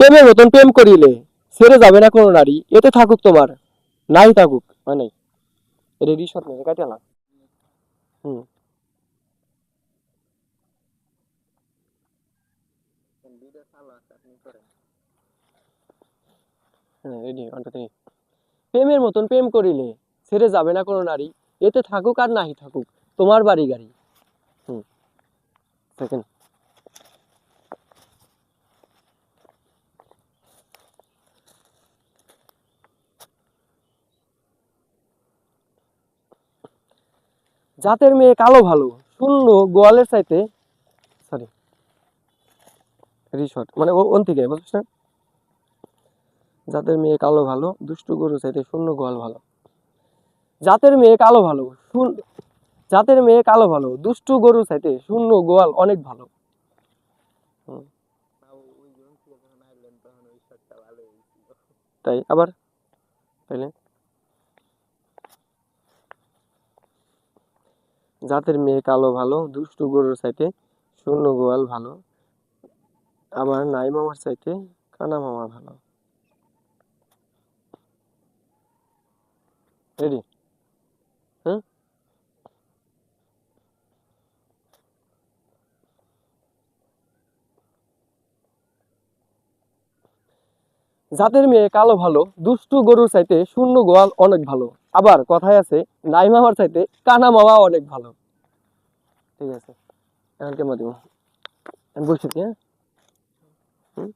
প্রেমের মতন প্রেম করিলে ছেড়ে যাবে না কোনো নারী, এতে থাকুক তোমার নাই থাকুক, হয় নাই? এটা রিসর্ট নেই, কাটিয়া না। হুম। হ্যাঁ, রেডি, ওয়ান টু থ্রি। প্রেমের মতন প্রেম করিলে ছেড়ে যাবে না কোনো নারী, এতে থাকুক আর নাহি থাকুক তোমার বাড়ি গাড়ি। হুম। সেকেন্ড। জাতের মেয়ে কালো ভালো, শূন্য গোয়ালের চাইতে, সরি, রিসর্ট মানে ওন থেকে বুঝছিস না? জাতের মেয়ে কালো ভালো, দুষ্টু গরু চাইতে শূন্য গোয়াল ভালো। জাতের মেয়ে কালো ভালো, জাতের মেয়ে কালো ভালো, দুষ্টু গরু চাইতে শূন্য গোয়াল অনেক ভালো। হুম। তাই আবার তাইলে জাতের মেয়ে কালো ভালো, দুষ্টু গরুর চাইতে শূন্য গোয়াল ভালো, আমার নাই মামার চাইতে কানা মামা ভালো। রেডি? হুম। জাতের মেয়ে কালো ভালো, দুষ্টু গরুর চাইতে শূন্য গোয়াল অনেক ভালো, আবার কথায় আছে নাই মামার চাইতে কানা মামা অনেক ভালো। ঠিক আছে, এখন কেমন দিব? আমি বলছি কি, হ্যাঁ? হুম?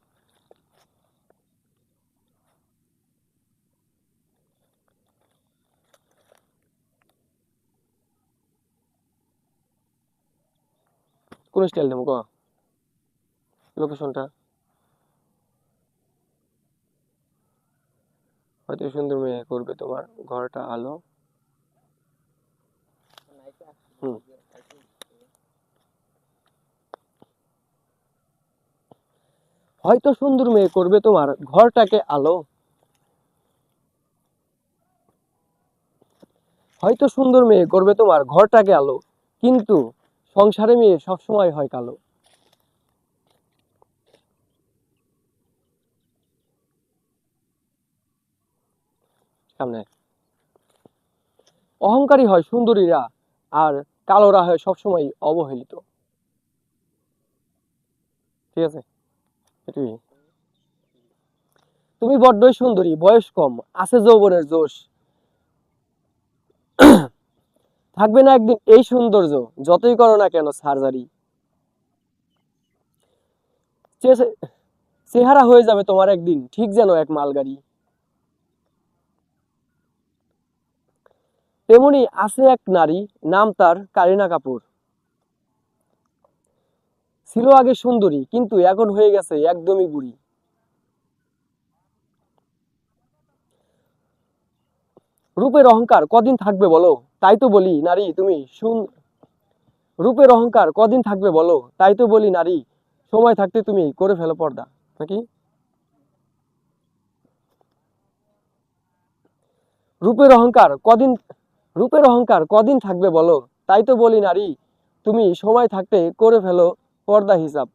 কোন স্টাইল দেবো ক? লোকেশনটা? হয়তো সুন্দর মেয়ে করবে তোমার ঘরটা আলো। হুম। হয়তো সুন্দর মেয়ে করবে তোমার ঘরটাকে আলো। হয়তো সুন্দর মেয়ে করবে তোমার ঘরটাকে আলো, কিন্তু সংসারে মেয়ে সবসময় হয় কালো। সামনে। অহংকারী হয় সুন্দরীরা, আর কালোরা হয় সবসময় অবহেলিত। ঠিক আছে, এটুকুই। তুমি বড্ডই সুন্দরী, বয়স কম, আছে যৌবনের জোশ, থাকবে না একদিন এই সৌন্দর্য, যতই করো না কেন সার্জারি। চেহারা হয়ে যাবে তোমার একদিন ঠিক যেন এক মালগাড়ি। তেমনি আছে এক নারী, নাম তার কারিনা কাপুর। ছিল আগে সুন্দরী, কিন্তু এখন হয়ে গেছে একদমই বুড়ি। রূপের অহংকার কদিন থাকবে বলো, তাই তো বলি নারী তুমি রূপের অহংকার কদিন থাকবে বলো, তাই তো বলি নারী সময় থাকতে তুমি করে ফেলো পর্দা। নাকি? রূপের অহংকার কদিন রূপের অহংকার কদিন থাকবে বলো, তাই তো বলি নারী তুমি সময় থাকতে করে ফেলো পর্দা হিসাব।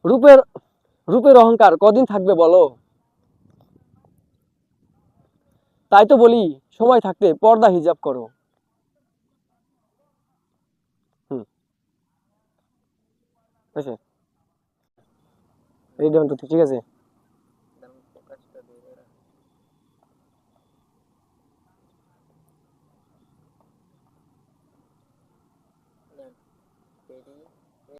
রূপের রূপের অহংকার কদিন থাকবে বলো, তাই তো বলি সময় থাকতে পর্দা হিজাব করো। হুম। ঠিক আছে, রেডি, ওয়ান টু থ্রি, ঠিক আছে।